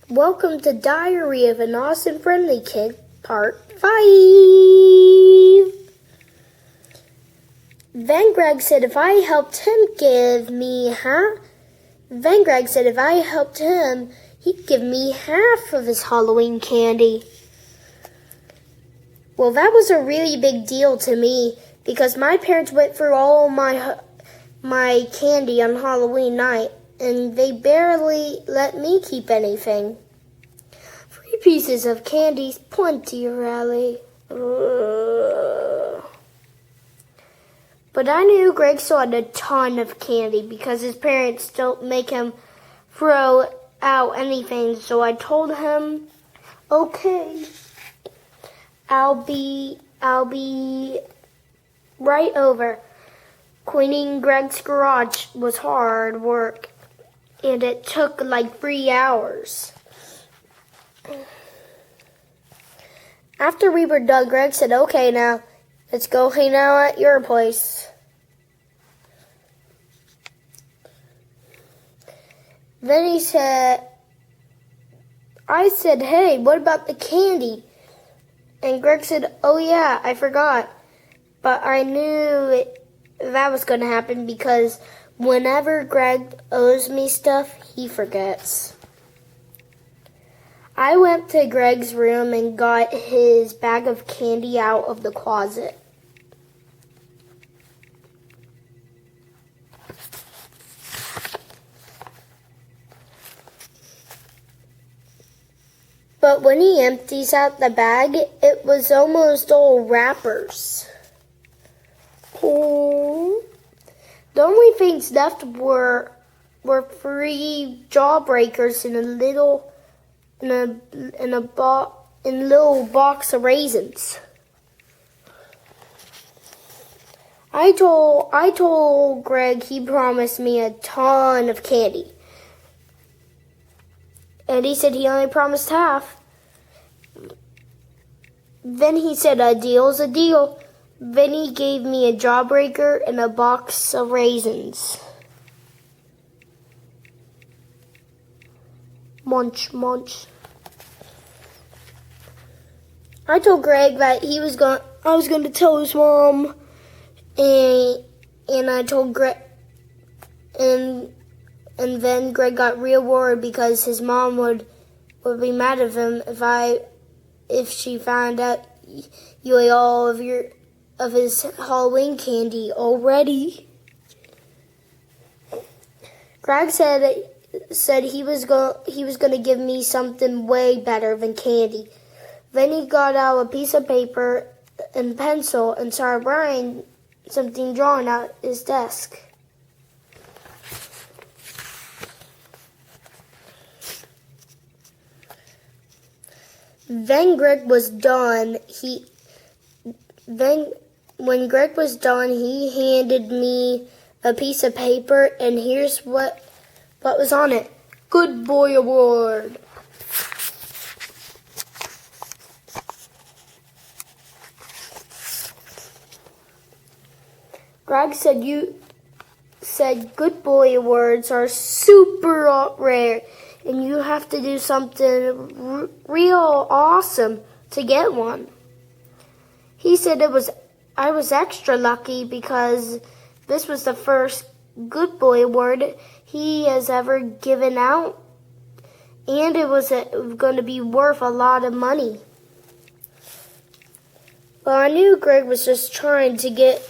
Welcome to Diary of an Awesome Friendly Kid, Part 5. Then Greg said if I helped him he'd give me half of his Halloween candy. Well, that was a really big deal to me because my parents went through all my candy on Halloween night, and they barely let me keep anything. 3 pieces of candy's plenty, Rowley. But I knew Greg still had a ton of candy because his parents don't make him throw out anything, so I told him, okay, I'll be right over. Cleaning Greg's garage was hard work, and it took like 3 hours. After we were done, Greg said, okay, now, let's go hang out at your place. Then I said, hey, what about the candy? And Greg said, oh yeah, I forgot. But I knew that was going to happen because whenever Greg owes me stuff, he forgets. I went to Greg's room and got his bag of candy out of the closet. But when he empties out the bag, it was almost all wrappers. Oh. The only things left were 3 jawbreakers in a little box of raisins. I told Greg he promised me a ton of candy. And he said he only promised half. Then he said a deal's a deal. Then he gave me a jawbreaker and a box of raisins. Munch, munch. I told Greg that I was going to tell his mom, and I told Greg, and then Greg got real worried because his mom would be mad at him if she found out you ate all of his Halloween candy already. Greg said he was going to give me something way better than candy. Then he got out a piece of paper and pencil and started writing something drawn at his desk. Then Greg was done. When Greg was done, he handed me a piece of paper, and here's what was on it. Good Boy Award. Greg said Good Boy Awards are super rare, and you have to do something real awesome to get one. He said I was extra lucky because this was the first Good Boy Award he has ever given out, and it was going to be worth a lot of money. Well, I knew Greg was just trying to get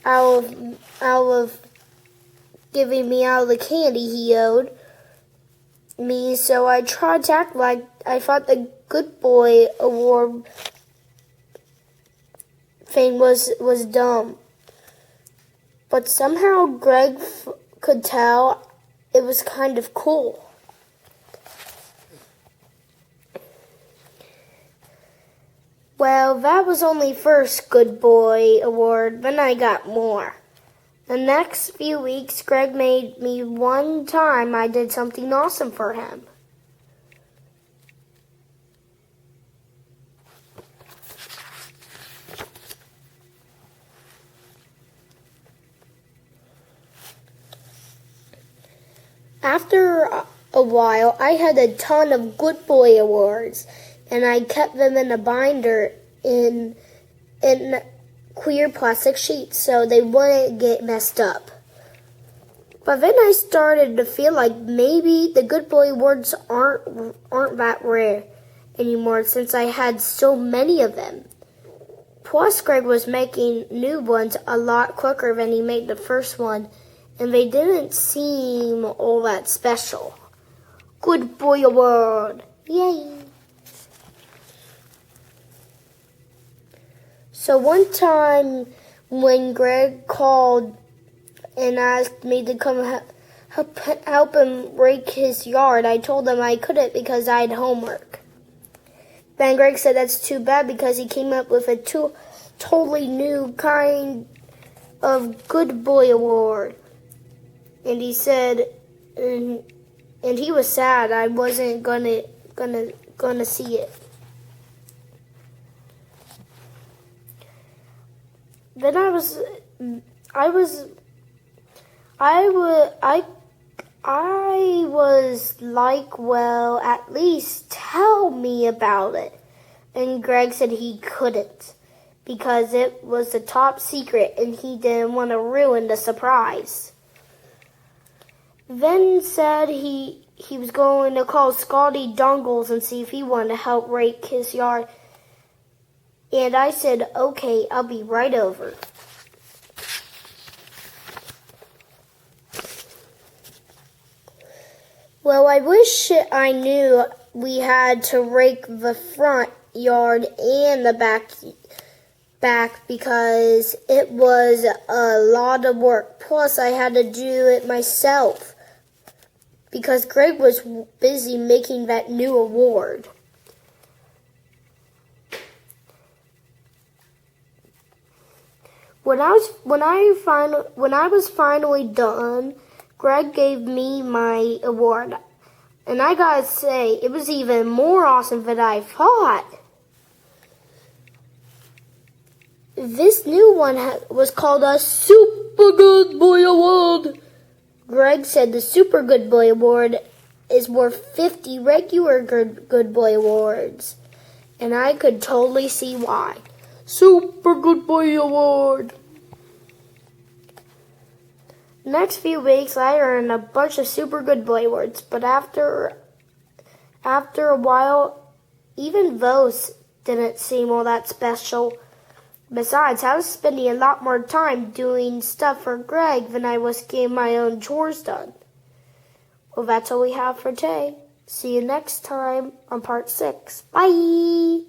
out of giving me all the candy he owed me, so I tried to act like I thought the Good Boy Award thing was dumb. But somehow Greg could tell it was kind of cool. Well, that was only first Good Boy Award, then I got more. The next few weeks, Greg made me one time I did something awesome for him. After a while, I had a ton of Good Boy awards, and I kept them in a binder in clear plastic sheets so they wouldn't get messed up. But then I started to feel like maybe the Good Boy awards aren't that rare anymore since I had so many of them. Plus, Greg was making new ones a lot quicker than he made the first one, and they didn't seem all that special. Good Boy Award! Yay! So one time when Greg called and asked me to come help him rake his yard, I told him I couldn't because I had homework. Then Greg said that's too bad because he came up with a totally new kind of Good Boy Award. And he said, and he was sad I wasn't gonna see it. Then I was like, well, at least tell me about it. And Greg said he couldn't because it was a top secret and he didn't want to ruin the surprise. Then said he was going to call Scotty Dongles and see if he wanted to help rake his yard. And I said, okay, I'll be right over. Well, I wish I knew we had to rake the front yard and the back because it was a lot of work. Plus, I had to do it myself because Greg was busy making that new award. When I was finally done, Greg gave me my award, and I gotta say, it was even more awesome than I thought. This new one was called a Super Good Boy Award. Greg said the Super Good Boy Award is worth 50 regular Good Boy Awards, and I could totally see why. Super Good Boy Award. Next few weeks, I earned a bunch of Super Good Boy Awards, but after a while, even those didn't seem all that special. Besides, I was spending a lot more time doing stuff for Greg than I was getting my own chores done. Well, that's all we have for today. See you next time on part 6. Bye!